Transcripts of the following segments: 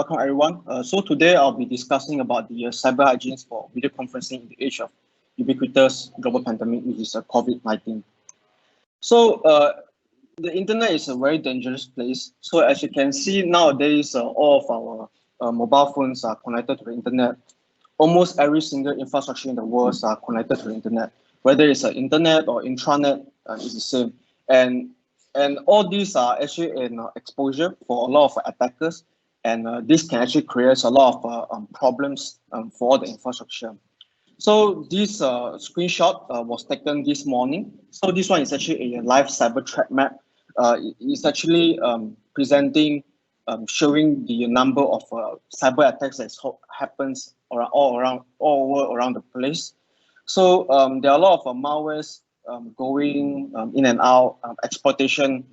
welcome everyone. So today I'll be discussing about the cyber hygiene for video conferencing in the age of ubiquitous global pandemic, which is COVID-19. So the internet is a very dangerous place. So as you can see nowadays, all of our mobile phones are connected to the internet. Almost every single infrastructure in the world are connected to the internet. Whether it's an internet or intranet, it's the same. And all these are actually an exposure for a lot of attackers, and this can actually create a lot of problems for the infrastructure. So this screenshot was taken this morning. So this one is actually a live cyber threat map. It's actually presenting, showing the number of cyber attacks that happens all around the place. So there are a lot of malwares going in and out, exploitation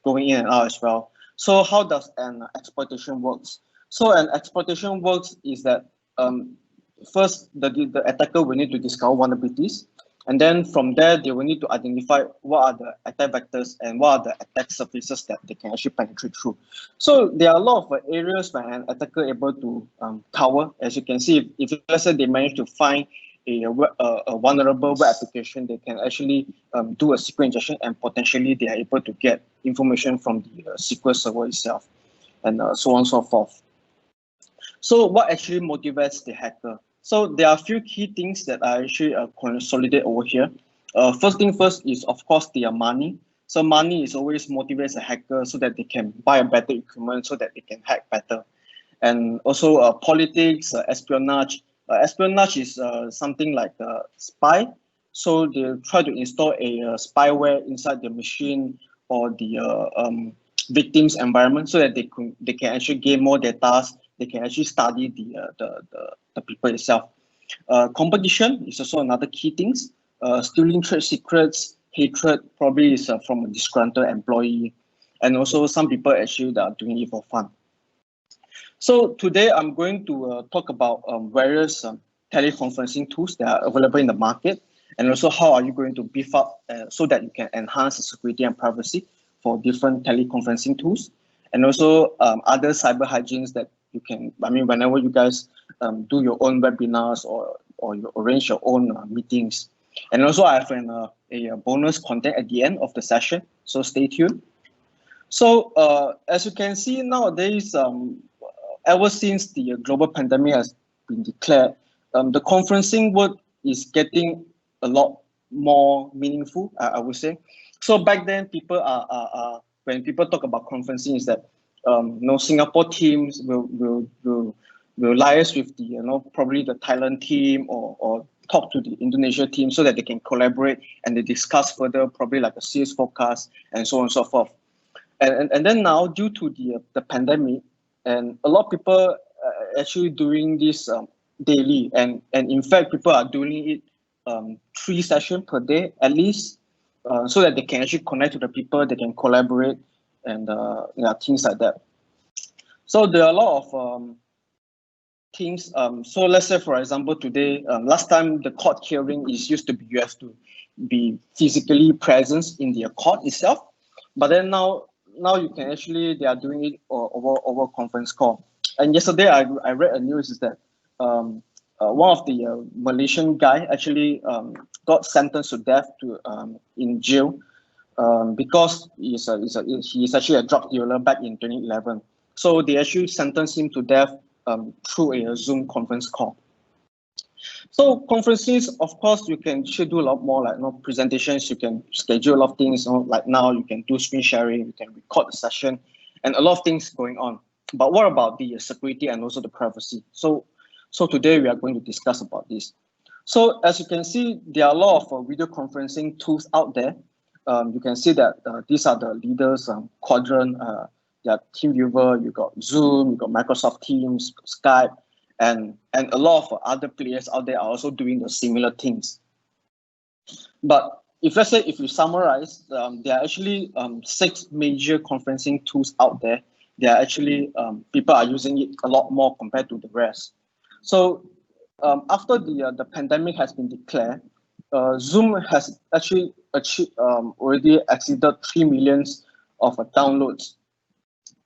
going in and out as well. So how does an exploitation works? So an exploitation works is that first the attacker will need to discover vulnerabilities, and then from there they will need to identify what are the attack vectors and what are the attack surfaces that they can actually penetrate through. So there are a lot of areas where an attacker able to cover. As you can see, if let's say they manage to find a vulnerable web application, they can actually do a SQL injection, and potentially they are able to get information from the SQL server itself, and so on and so forth. So what actually motivates the hacker? So there are a few key things that I actually consolidate over here. First thing first is, of course, their money. So money is always motivates a hacker so that they can buy a better equipment so that they can hack better. And also politics, espionage. Espionage is something like a spy. So they try to install a spyware inside the machine or the victim's environment so that they can actually gain more data. They can actually study the people itself. Competition is also another key things. Stealing trade secrets, hatred probably is from a disgruntled employee, and also some people actually that are doing it for fun. So today I'm going to talk about various teleconferencing tools that are available in the market, and also how are you going to beef up so that you can enhance the security and privacy for different teleconferencing tools, and also other cyber hygienes that you can, whenever you guys do your own webinars or you arrange your own meetings. And also I have a bonus content at the end of the session, so stay tuned. So as you can see nowadays, ever since the global pandemic has been declared, the conferencing world is getting a lot more meaningful, I would say. So back then, people are when people talk about conferencing, is that Singapore teams will liaise with the probably the Thailand team or talk to the Indonesia team so that they can collaborate and they discuss further, probably like a sales forecast and so on and so forth. And then now, due to the pandemic, and a lot of people actually doing this daily, and in fact people are doing it 3 sessions per day at least, so that they can actually connect to the people, they can collaborate, and things like that. So there are a lot of things. So let's say, for example, today, last time the court hearing is used to be, you have to be physically present in the court itself, but then now you can actually, they are doing it over conference call. And yesterday I read a news is that one of the Malaysian guy actually got sentenced to death in jail because he's actually a drug dealer back in 2011. So they actually sentenced him to death through a Zoom conference call. So conferences, of course, you can do a lot more, like presentations. You can schedule a lot of things. Like now, you can do screen sharing. You can record the session, and a lot of things going on. But what about the security and also the privacy? So today we are going to discuss about this. So as you can see, there are a lot of video conferencing tools out there. You can see that these are the leaders quadrant. Yeah, TeamViewer, you got Zoom, you got Microsoft Teams, Skype, and a lot of other players out there are also doing the similar things. But let's say if you summarize, there are actually 6 major conferencing tools out there. There are actually people are using it a lot more compared to the rest. So after the pandemic has been declared, Zoom has actually achieved already exceeded 3 million of downloads.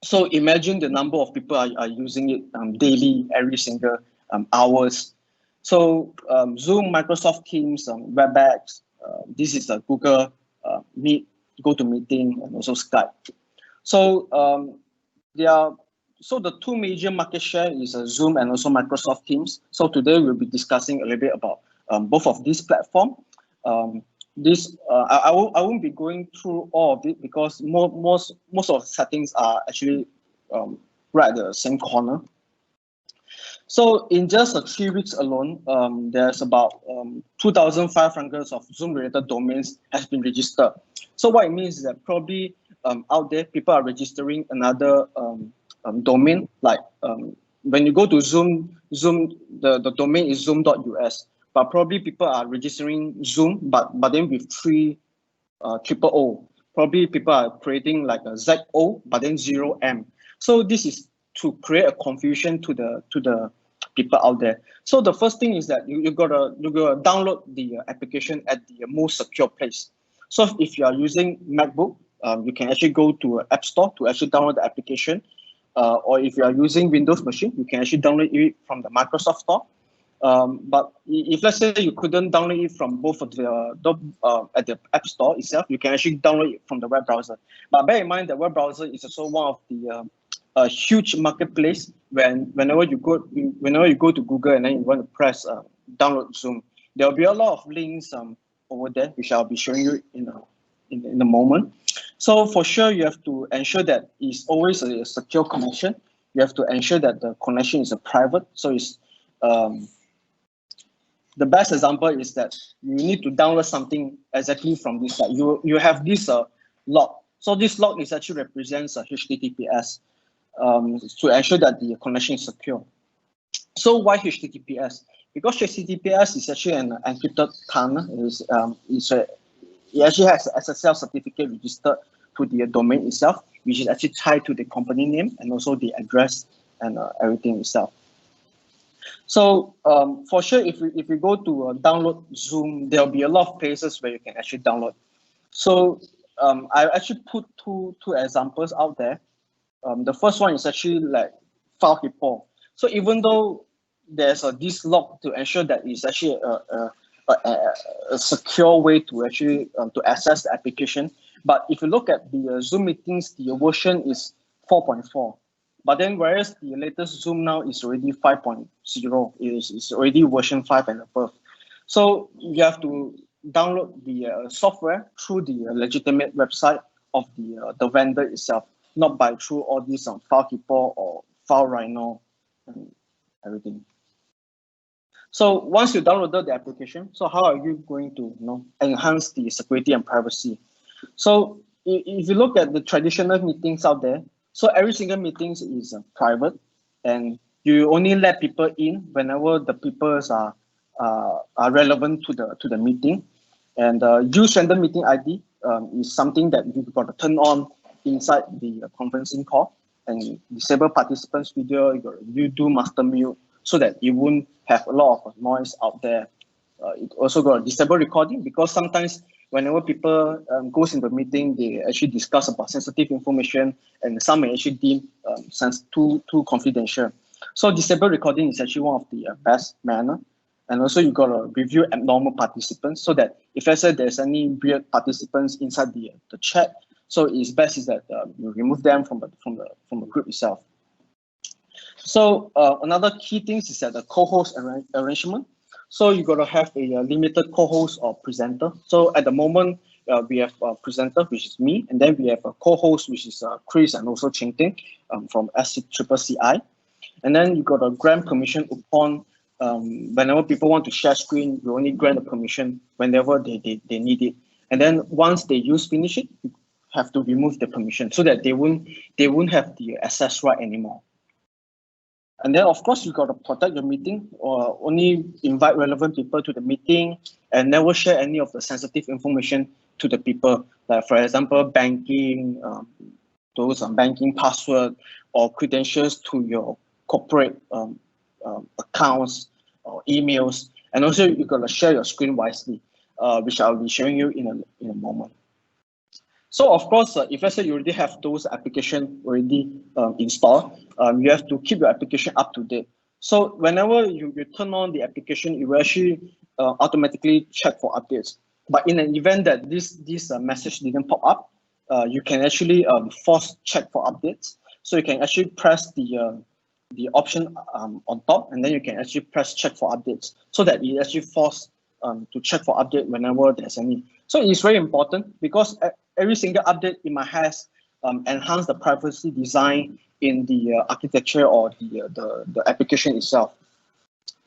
So imagine the number of people are using it daily, every single hours. So Zoom, Microsoft Teams, WebEx, this is a Google Meet, GoToMeeting, and also Skype. So they are so the two major market share is Zoom and also Microsoft Teams. So today we'll be discussing a little bit about both of these platforms. I won't be going through all of it because most of the settings are actually right at the same corner. So in just 3 weeks alone, there's about 2,500 of Zoom-related domains has been registered. So what it means is that probably out there, people are registering another domain. Like when you go to Zoom, the domain is zoom.us, but probably people are registering Zoom, but then with three triple O. Probably people are creating like a ZO, but then 0M. So this is to create a confusion to the people out there. So the first thing is that you gotta download the application at the most secure place. So if you are using MacBook, you can actually go to App Store to actually download the application. Or if you are using Windows machine, you can actually download it from the Microsoft Store. But if let's say you couldn't download it from both of at the App Store itself, you can actually download it from the web browser. But bear in mind that web browser is also one of the a huge marketplace. Whenever you go to Google and then you want to press download Zoom, there will be a lot of links over there, which I'll be showing you in a moment. So for sure, you have to ensure that it's always a secure connection. You have to ensure that the connection is a private. So it's the best example is that you need to download something exactly from this site. You have this log. So this log is actually represents HTTPS to ensure that the connection is secure. So why HTTPS? Because HTTPS is actually an encrypted tunnel. It actually has an SSL certificate registered to the domain itself, which is actually tied to the company name and also the address and everything itself. So for sure, if we go to download Zoom, there'll be a lot of places where you can actually download. So I actually put two examples out there. The first one is actually like file report. So even though there's this log to ensure that it's actually a secure way to actually to access the application, but if you look at the Zoom meetings, the version is 4.4. But then whereas the latest Zoom now is already 5.0, is already version 5 and above. So you have to download the software through the legitimate website of the vendor itself, not by through all these FileKeeper or FileRhino and everything. So once you downloaded the application, so how are you going to enhance the security and privacy? So if you look at the traditional meetings out there, so every single meeting is private, and you only let people in whenever the people are relevant to the meeting. And use random meeting ID is something that you've got to turn on inside the conferencing call, and disable participants video. You do master mute so that you won't have a lot of noise out there. It also got disable recording because sometimes whenever people goes into a meeting, they actually discuss about sensitive information, and some may actually deem too confidential. So disable recording is actually one of the best manner. And also you got to review abnormal participants so that if let's say there's any weird participants inside the chat, so it's best is that you remove them from the group itself. So another key thing is that the co-host arrangement. So you got to have a limited co-host or presenter. So at the moment, we have a presenter, which is me, and then we have a co-host, which is Chris and also Ching Ting from SCCCI. And then you got to grant permission upon whenever people want to share screen, you only grant a permission whenever they need it. And then once they finish it, you have to remove the permission so that they won't have the access right anymore. And then, of course, you got to protect your meeting or only invite relevant people to the meeting and never share any of the sensitive information to the people. Like, for example, banking, those banking password or credentials to your corporate accounts or emails. And also, you got to share your screen wisely, which I'll be showing you in a moment. So of course, if let's say you already have those applications already installed, you have to keep your application up to date. So whenever you turn on the application, it will actually automatically check for updates. But in an event that this message didn't pop up, you can actually force check for updates. So you can actually press the option on top, and then you can actually press check for updates, so that it actually force to check for update whenever there's any. So it's very important because every single update it might has enhance the privacy design in the architecture or the application itself.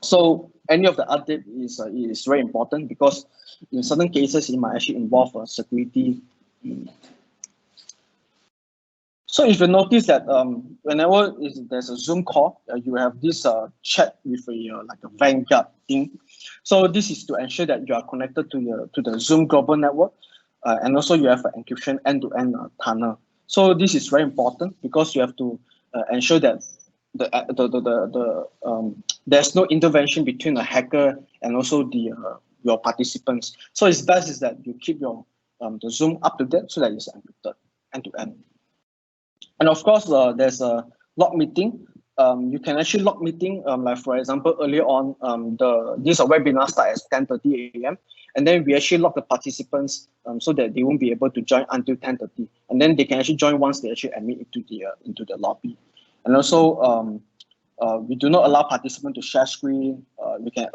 So any of the update is very important because in certain cases it might actually involve security. So if you notice that whenever there's a Zoom call, you have this chat with like a Vanguard thing. So this is to ensure that you are connected to the Zoom global network, and also you have an encryption end-to-end tunnel. So this is very important because you have to ensure that there's no intervention between a hacker and also your participants. So it's best is that you keep your the Zoom up to date so that it's encrypted end-to-end. And of course, there's a log meeting. You can actually log meeting, like for example, earlier on, this webinar start at 10:30 a.m. And then we actually log the participants so that they won't be able to join until 10:30. And then they can actually join once they actually admit into the lobby. And also, we do not allow participants to share screen.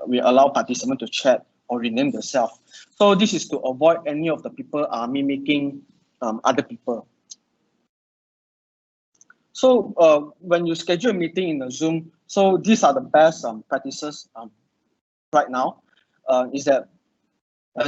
We allow participants to chat or rename themselves. So this is to avoid any of the people mimicking other people. So when you schedule a meeting in a Zoom, so these are the best practices right now. Is that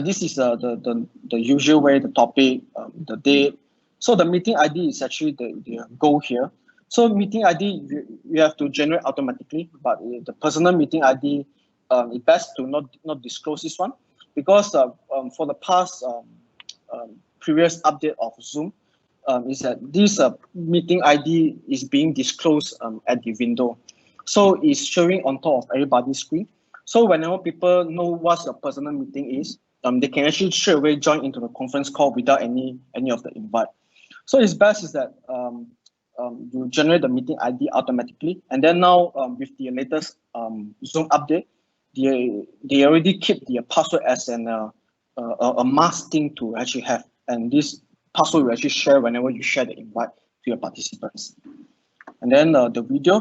this is the usual way, the topic, the date. So the meeting ID is actually the goal here. So meeting ID you have to generate automatically, but the personal meeting ID, it's best to not disclose this one because for the past previous update of Zoom, is that this meeting ID is being disclosed at the window. So it's showing on top of everybody's screen. So whenever people know what the personal meeting is, they can actually straight away join into the conference call without any of the invite. So it's best is that you generate the meeting ID automatically. And then now with the latest Zoom update, they already keep the password as a must thing to actually have. And this password will actually share whenever you share the invite to your participants. And then the video,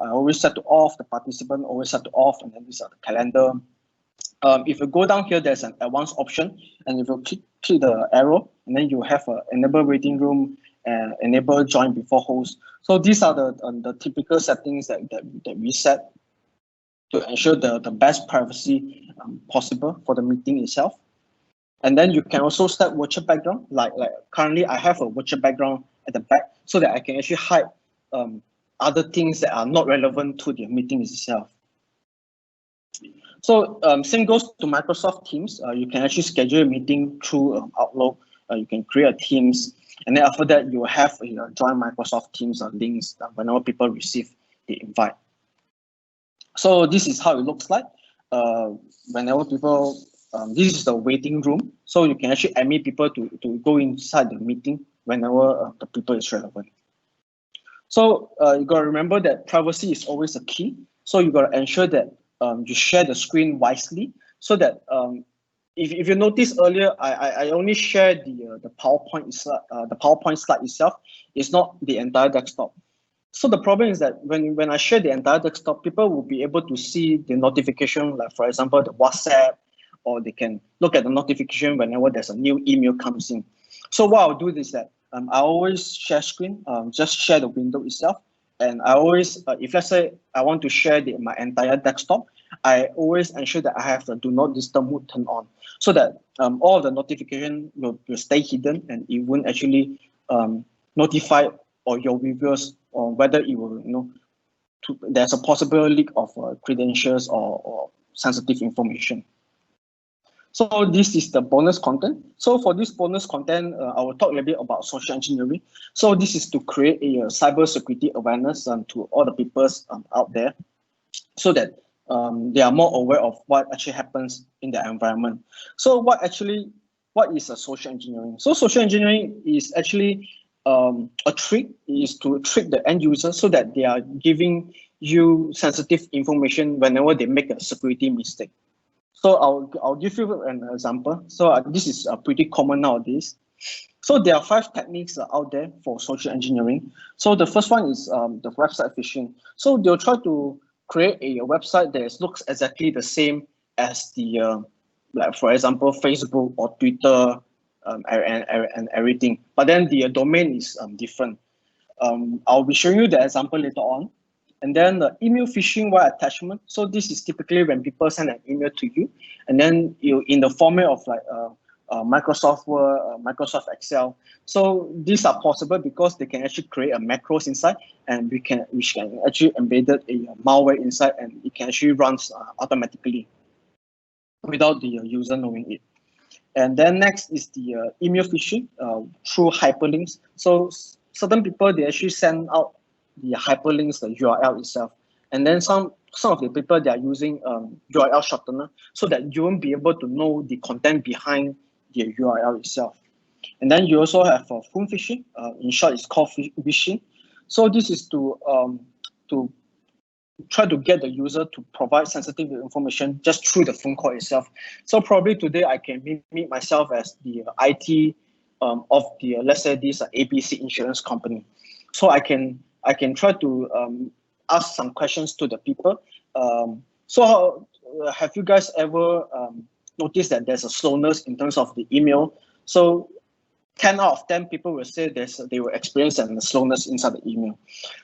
I always set to off, the participant always set to off, and then these are the calendar. If you go down here, there's an advanced option, and if you click the arrow, and then you have enable waiting room and enable join before host. So these are the typical settings that we set to ensure the best privacy possible for the meeting itself. And then you can also set virtual background. Like currently, I have a virtual background at the back so that I can actually hide other things that are not relevant to the meeting itself. So same goes to Microsoft Teams. You can actually schedule a meeting through Outlook. You can create a Teams, and then after that, you will have join Microsoft Teams links whenever people receive the invite. So this is how it looks like. Whenever people, this is the waiting room. So you can actually admit people to go inside the meeting whenever the people is relevant. So you got to remember that privacy is always a key. So you got to ensure that you share the screen wisely so that if you notice earlier, I only shared the PowerPoint slide itself. It's not the entire desktop. So the problem is that when I share the entire desktop, people will be able to see the notification, like for example, the WhatsApp, or they can look at the notification whenever there's a new email comes in. So what I'll do is that I always share screen, just share the window itself. And I always, if let's say I want to share my entire desktop, I always ensure that I have the do not disturb mode turned on so that all of the notification will stay hidden and it won't actually notify or your viewers or whether it will, there's a possible leak of credentials or sensitive information. So this is the bonus content. So for this bonus content, I will talk a little bit about social engineering. So this is to create a cyber security awareness to all the people out there so that they are more aware of what actually happens in their environment. So what actually what is a social engineering? So social engineering is actually a trick, is to trick the end user so that they are giving you sensitive information whenever they make a security mistake. So I'll give you an example. So this is pretty common nowadays. So there are 5 techniques out there for social engineering. So the first one is the website phishing. So they'll try to create a website that looks exactly the same as the, like for example, Facebook or Twitter and everything. But then the domain is different. I'll be showing you the example later on. And then the email phishing via attachment. So this is typically when people send an email to you, and then you in the format of like Microsoft Word, Microsoft Excel. So these are possible because they can actually create a macros inside, and we can actually embed a malware inside, and it can actually run automatically without the user knowing it. And then next is the email phishing through hyperlinks. So certain people, they actually send out the hyperlinks, the URL itself. And then some of the people, they are using URL shortener so that you won't be able to know the content behind the URL itself. And then you also have phone phishing. In short, it's called phishing. So this is to try to get the user to provide sensitive information just through the phone call itself. So probably today I can meet myself as the IT of the, let's say this ABC insurance company. So I can try to ask some questions to the people. So have you guys ever noticed that there's a slowness in terms of the email? So 10 out of 10 people will say they will experience a slowness inside the email.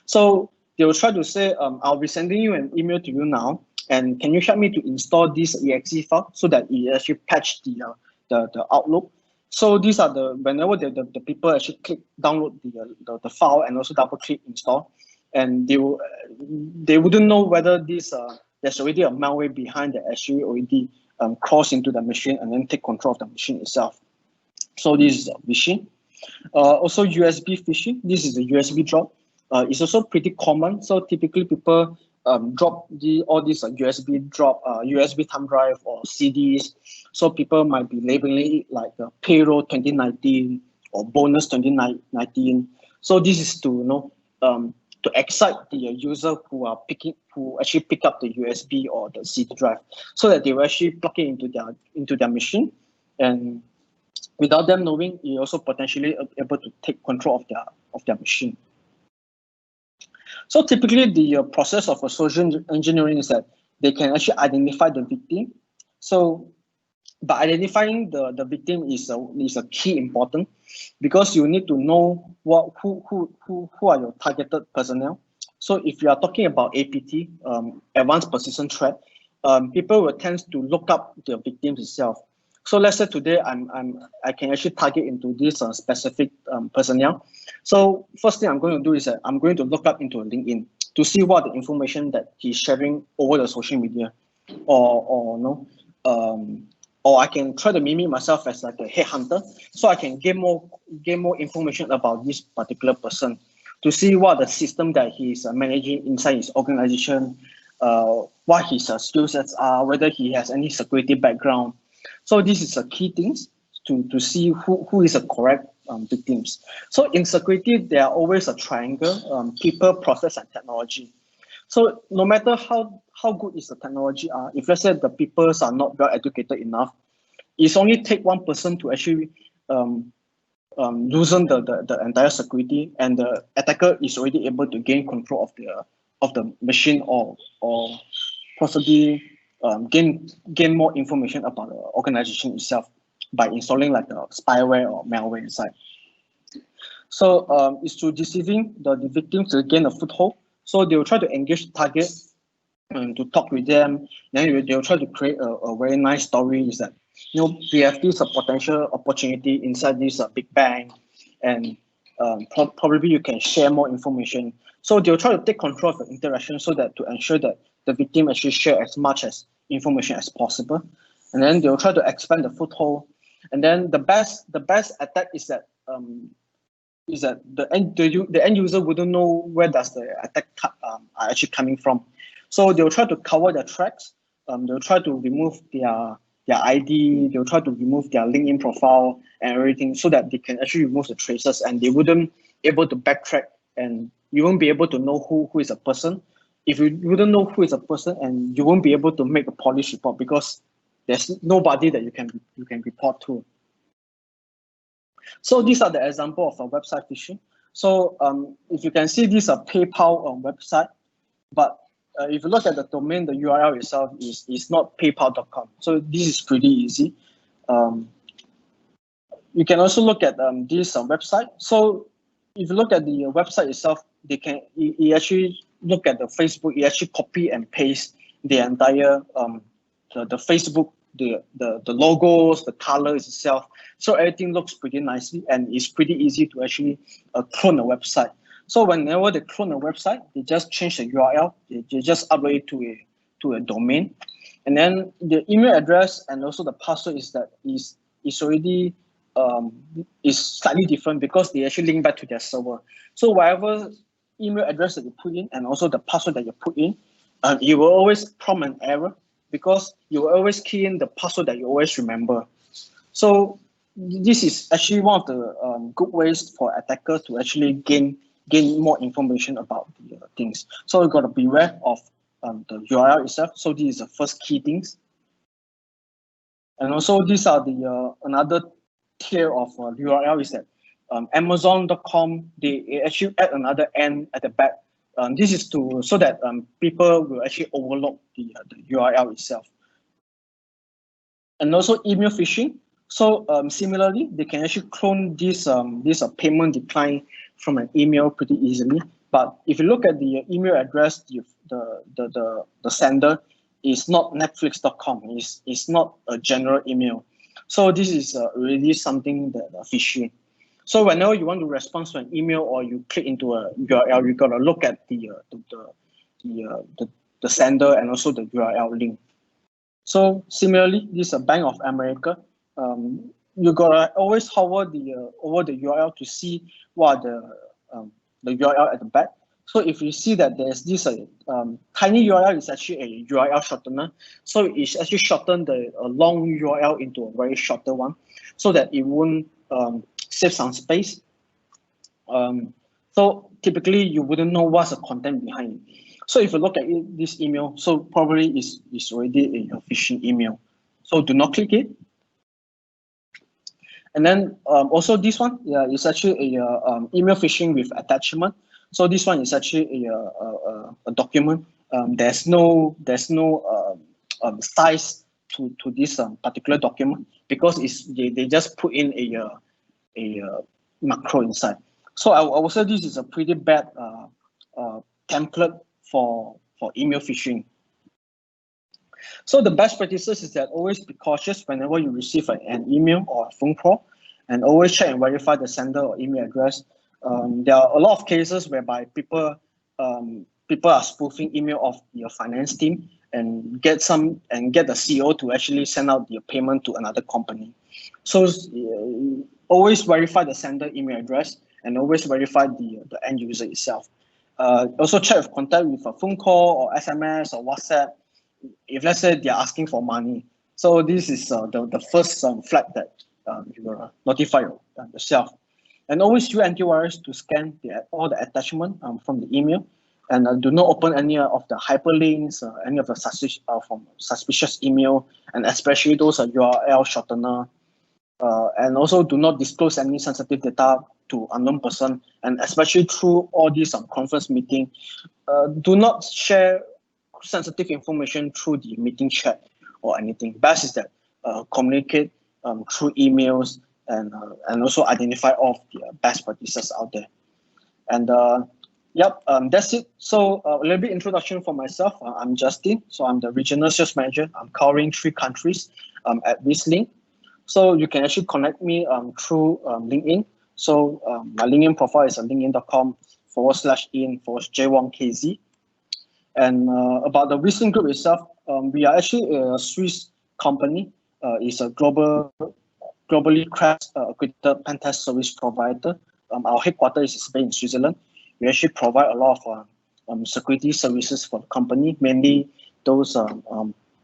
So they will try to say, I'll be sending you an email to you now, and can you help me to install this exe file so that it actually patch the Outlook. So these are whenever the people actually click download the file and also double click install, and they wouldn't know whether there's already a malware behind that actually already cross into the machine and then take control of the machine itself. So this is phishing. Also USB phishing. This is a USB drop. It's also pretty common. So typically people drop all these USB drop, USB thumb drive or CDs. So people might be labeling it like payroll 2019 or bonus 2019. So this is to to excite the user who actually pick up the USB or the CD drive, so that they will actually plug it into their machine, and without them knowing, you're also potentially able to take control of their machine. So typically, the process of a social engineering is that they can actually identify the victim. So by identifying the victim is a key important, because you need to know who are your targeted personnel. So if you are talking about APT, advanced persistent threat, people will tend to look up the victims itself. So let's say today I can actually target into this specific personnel. So first thing I'm going to do is that I'm going to look up into LinkedIn to see what the information that he's sharing over the social media, or I can try to mimic myself as like a headhunter, so I can get more information about this particular person to see what the system that he's managing inside his organization, what his skill sets are, whether he has any security background. So this is a key things to see who is a correct victims. So in security, there are always a triangle: people, process, and technology. So no matter how good is the technology are, if let's say the people are not well educated enough, it's only take one person to actually loosen the entire security, and the attacker is already able to gain control of the machine, or possibly gain more information about the organization itself by installing like a spyware or malware inside. So it's to deceiving the victims to gain a foothold. So they will try to engage the target to talk with them. Then they'll try to create a very nice story. Is that we have this potential opportunity inside this big bang, and probably you can share more information. So they'll try to take control of the interaction so that to ensure that the victim actually share as much as information as possible, and then they'll try to expand the foothold. And then the best attack is that the end user wouldn't know where does the attack are actually coming from. So they'll try to cover their tracks. They'll try to remove their their ID, they'll try to remove their LinkedIn profile and everything so that they can actually remove the traces, and they wouldn't able to backtrack, and you won't be able to know who is a person. If you wouldn't know who is a person, and you won't be able to make a police report because there's nobody that you can report to. So these are the example of a website phishing. So if you can see, this is a PayPal website, but if you look at the domain, the URL itself is not paypal.com. So this is pretty easy. You can also look at this website. So if you look at the website itself, they can you actually look at the Facebook. You actually copy and paste the entire the Facebook, the logos, the colors itself. So everything looks pretty nicely, and it's pretty easy to actually clone a website. So whenever they clone a website, they just change the URL. They just upload it to a domain, and then the email address and also the password is already is slightly different because they actually link back to their server. So whatever email address that you put in and also the password that you put in, you will always prompt an error because you will always key in the password that you always remember. So this is actually one of the good ways for attackers to actually gain more information about the things. So you got to beware of the URL itself. So this is the first key things. And also these are the another tier of URL is that Amazon.com, they actually add another N at the back. This is so that people will actually overlook the URL itself. And also email phishing. So similarly, they can actually clone this payment decline from an email pretty easily. But if you look at the email address, the sender is not Netflix.com. It's not a general email. So this is really something that phishing. So whenever you want to respond to an email or you click into a URL, you gotta look at the sender and also the URL link. So similarly, this is a Bank of America. You gotta always hover over the URL to see what the URL at the back. So if you see that there's this tiny URL is actually a URL shortener. So it's actually shorten the long URL into a very shorter one, so that it won't save some space. So typically you wouldn't know what's the content behind it. So if you look at this email, so probably it's already a phishing email. So do not click it. And then also this one, is actually a email phishing with attachment. So this one is actually a document. There's no size to this particular document because they just put in a macro inside. So I would say this is a pretty bad template for email phishing. So the best practices is that always be cautious whenever you receive an email or a phone call, and always check and verify the sender or email address. There are a lot of cases whereby people are spoofing email of your finance team and get the CEO to actually send out the payment to another company. So always verify the sender email address and always verify the end user itself. Also check if contact with a phone call or SMS or WhatsApp. If let's say they're asking for money, so this is the first flag that you will notify yourself. And always use antivirus to scan all the attachment from the email, and do not open any of the hyperlinks, any of the suspicious email, and especially those URL shortener. And also do not disclose any sensitive data to unknown person, and especially through all these conference meeting, do not share sensitive information through the meeting chat or anything. Best is that communicate through emails, and also identify all of the best practices out there. And that's it. So a little bit introduction for myself. I'm Justin. So I'm the regional sales manager. I'm covering 3 countries at Wizlynx. So you can actually connect me through LinkedIn. So my LinkedIn profile is linkedin.com/in/J1KZ. And about the Wizlynx Group itself, we are actually a Swiss company. It's a globally accredited pen test service provider. Our headquarters is based in Switzerland. We actually provide a lot of security services for the company, mainly those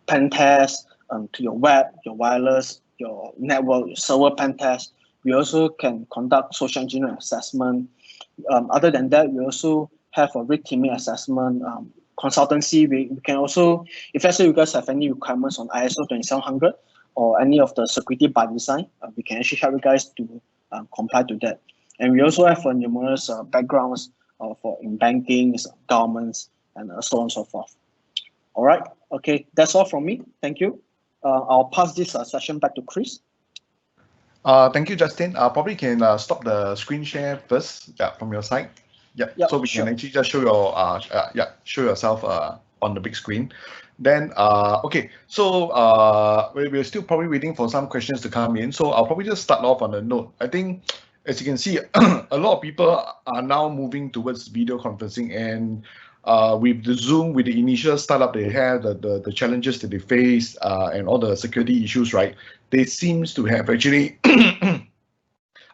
pen tests, to your web, your wireless, your network, your server pen test. We also can conduct social engineering assessment. Other than that, we also have a red teaming assessment consultancy. We can also, if let's say you guys have any requirements on ISO 2700 or any of the security by design, we can actually help you guys to comply to that. And we also have numerous backgrounds for in banking, governments, and so on and so forth. All right. Okay, that's all from me. Thank you. I'll pass this session back to Chris. Thank you, Justin. Probably can stop the screen share first, from your side. Yeah. So we can actually just show your show yourself on the big screen. Then okay. So we're still probably waiting for some questions to come in. So I'll probably just start off on a note. I think, as you can see, a lot of people are now moving towards video conferencing, and with the Zoom, with the initial startup they had, the challenges that they face, and all the security issues, right? They seems to have actually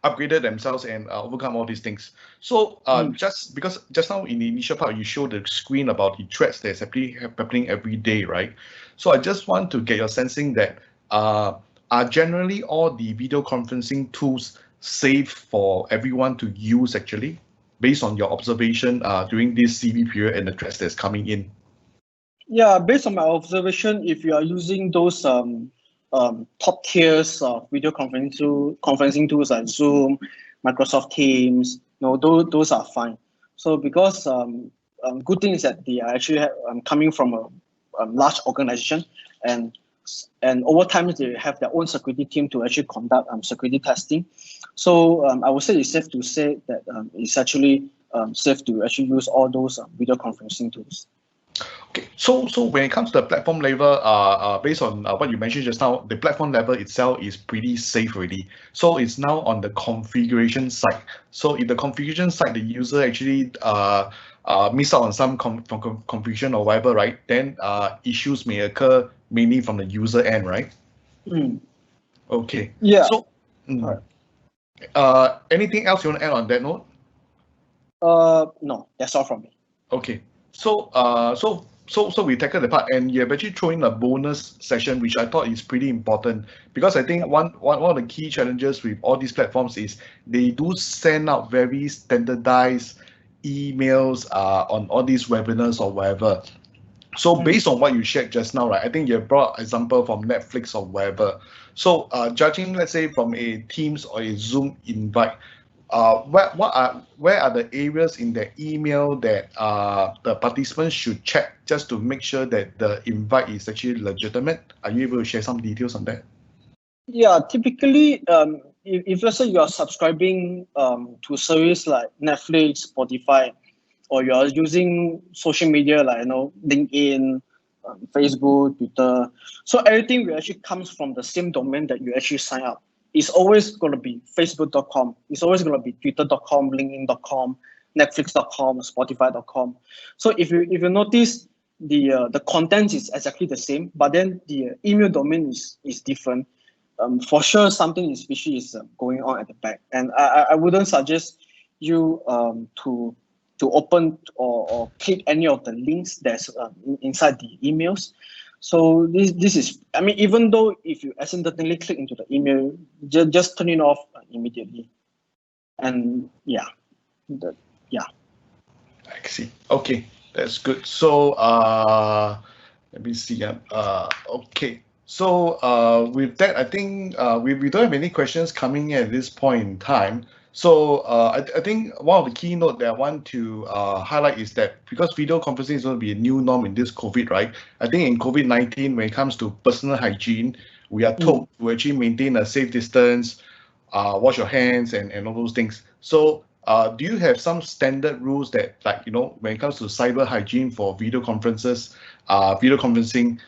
upgraded themselves and overcome all these things. So just because just now in the initial part you showed the screen about the threats that's happening every day, right? So I just want to get your sensing that are generally all the video conferencing tools safe for everyone to use actually, based on your observation during this CV period and the threats that's coming in? Yeah, based on my observation, if you are using those top tiers of video conferencing tools like Zoom, Microsoft Teams, those are fine. So because good thing is that they are actually coming from a large organization, and over time they have their own security team to actually conduct security testing. So I would say it's safe to say that it's actually safe to actually use all those video conferencing tools. Okay, so when it comes to the platform level, based on what you mentioned just now, the platform level itself is pretty safe already. So it's now on the configuration side. So if the configuration side, the user actually miss out on some configuration or whatever, right? Then issues may occur mainly from the user end, right? Okay. Yeah. So, anything else you want to add on that note? No, that's all from me. Okay. So we tackle the part, and you have actually thrown in a bonus session, which I thought is pretty important, because I think one of the key challenges with all these platforms is they do send out very standardized emails on all these webinars or whatever. So based on what you shared just now, right, I think you brought example from Netflix or whatever. So judging, let's say, from a Teams or a Zoom invite, where are the areas in the email that the participants should check just to make sure that the invite is actually legitimate? Are you able to share some details on that? Yeah, typically, if let's say you are subscribing to service like Netflix, Spotify, or you are using social media like LinkedIn, Facebook, Twitter, so everything will actually comes from the same domain that you actually sign up. It's always going to be facebook.com. It's always going to be twitter.com, linkedin.com, netflix.com, spotify.com. So if you notice, the content is exactly the same, but then the email domain is different. For sure, something is fishy is going on at the back, and I wouldn't suggest you to open or click any of the links that's inside the emails. So this is, I mean, even though if you accidentally click into the email, just turn it off immediately. And yeah. I see. Okay, that's good. So let me see. Okay. So with that, I think we don't have any questions coming in at this point in time. So I think one of the keynote that I want to highlight is that because video conferencing is going to be a new norm in this COVID, right? I think in COVID-19, when it comes to personal hygiene, we are told to actually maintain a safe distance, wash your hands, and all those things. So do you have some standard rules that, like, when it comes to cyber hygiene for video conferences, video conferencing,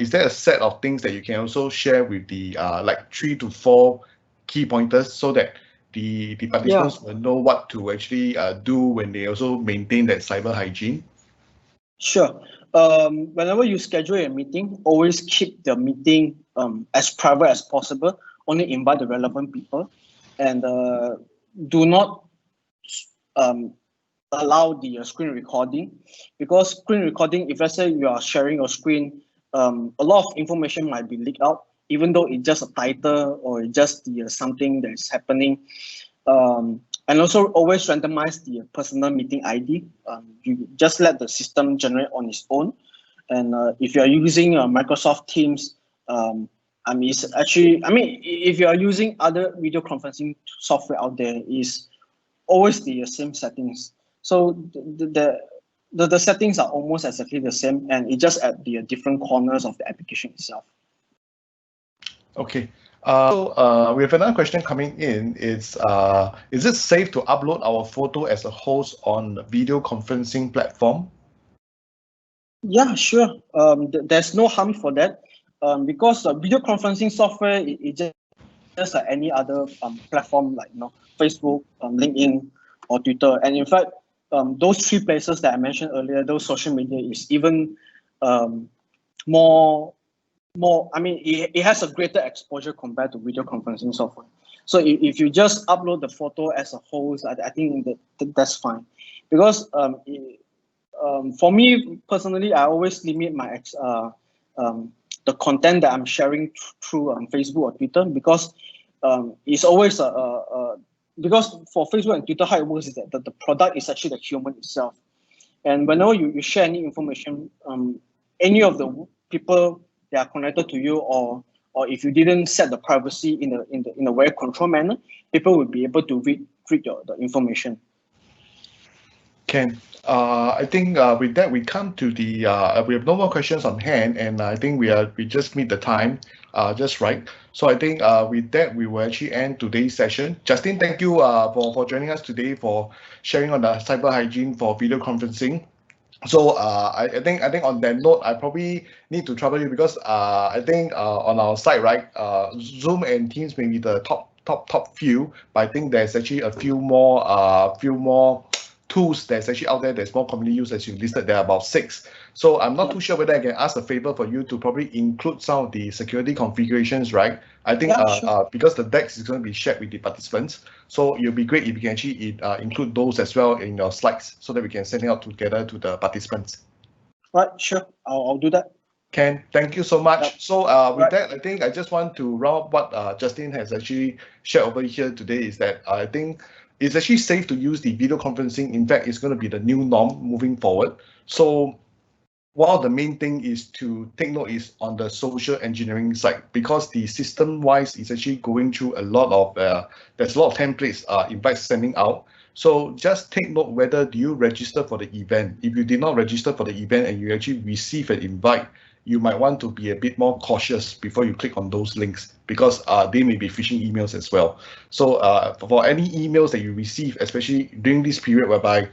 is there a set of things that you can also share with the like 3 to 4 key pointers so that the participants will know what to actually do when they also maintain that cyber hygiene? Sure. Whenever you schedule a meeting, always keep the meeting as private as possible. Only invite the relevant people, and do not allow the screen recording, because screen recording, if let's say you are sharing your screen a lot of information might be leaked out, even though it's just a title or just the something that's happening. And also always randomize the personal meeting ID. You just let the system generate on its own. And if you are using Microsoft Teams, if you are using other video conferencing software out there, is always the same settings. So the settings are almost exactly the same, and it just at the different corners of the application itself. Okay. We have another question coming in. Is it safe to upload our photo as a host on video conferencing platform? Yeah, sure. There's no harm for that, because video conferencing software it just like any other platform, like Facebook, LinkedIn, or Twitter. And in fact, those three places that I mentioned earlier, those social media is even more. It has a greater exposure compared to video conferencing software. So if you just upload the photo as a host, I think that's fine, because for me personally, I always limit my the content that I'm sharing through Facebook or Twitter, because it's always because for Facebook and Twitter, how it works is that the product is actually the human itself, and whenever you share any information, any of the people that are connected to you, or if you didn't set the privacy in a very controlled manner, people will be able to read the information. Ken, I think with that we come to the we have no more questions on hand, and I think we just meet the time just right. So I think with that we will actually end today's session. Justin, thank you for joining us today, for sharing on the cyber hygiene for video conferencing. So I think on that note, I probably need to trouble you, because I think on our side, right, Zoom and Teams may be the top few, but I think there's actually a few more tools that's actually out there that's more commonly used, as you listed. There are about 6. So I'm not too sure whether I can ask a favor for you to probably include some of the security configurations, right? I think Sure. because the DEX is going to be shared with the participants, so it'll be great if you can actually include those as well in your slides, so that we can send it out together to the participants. Right, sure. I'll do that. Ken, thank you so much. Yep. So with that, I think I just want to round up what Justin has actually shared over here today, is that I think it's actually safe to use the video conferencing. In fact, it's going to be the new norm moving forward. So one of the main thing is to take note is on the social engineering side, because the system-wise is actually going through a lot of there's a lot of templates invites sending out. So just take note whether do you register for the event. If you did not register for the event and you actually receive an invite, you might want to be a bit more cautious before you click on those links, because they may be phishing emails as well. So for any emails that you receive, especially during this period whereby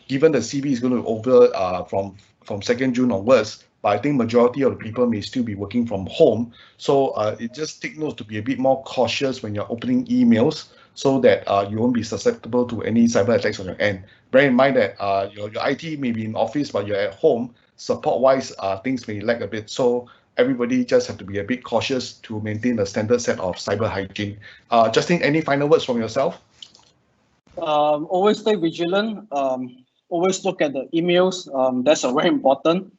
given the CB is going to over from 2nd June onwards, but I think majority of the people may still be working from home. So it just take note to be a bit more cautious when you're opening emails, so that you won't be susceptible to any cyber attacks on your end. Bear in mind that your IT may be in office, but you're at home. Support-wise, things may lag a bit. So everybody just have to be a bit cautious to maintain the standard set of cyber hygiene. Justin, any final words from yourself? Always stay vigilant. Always look at the emails. That's very important.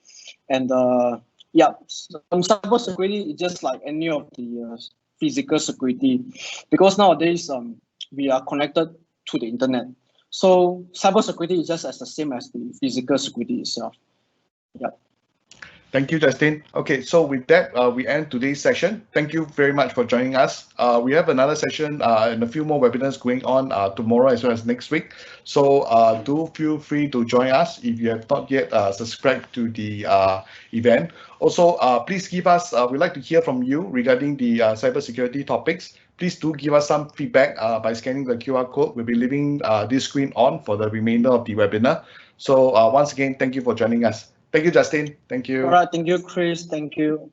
And cyber security is just like any of the physical security, because nowadays we are connected to the internet. So cyber security is just as the same as the physical security itself. Yeah. Thank you, Justin. Okay, so with that, we end today's session. Thank you very much for joining us. We have another session and a few more webinars going on tomorrow as well as next week. So do feel free to join us if you have not yet subscribed to the event. Also, please give us, we'd like to hear from you regarding the cybersecurity topics. Please do give us some feedback by scanning the QR code. We'll be leaving this screen on for the remainder of the webinar. So once again, thank you for joining us. Thank you, Justin. Thank you. All right. Thank you, Chris. Thank you.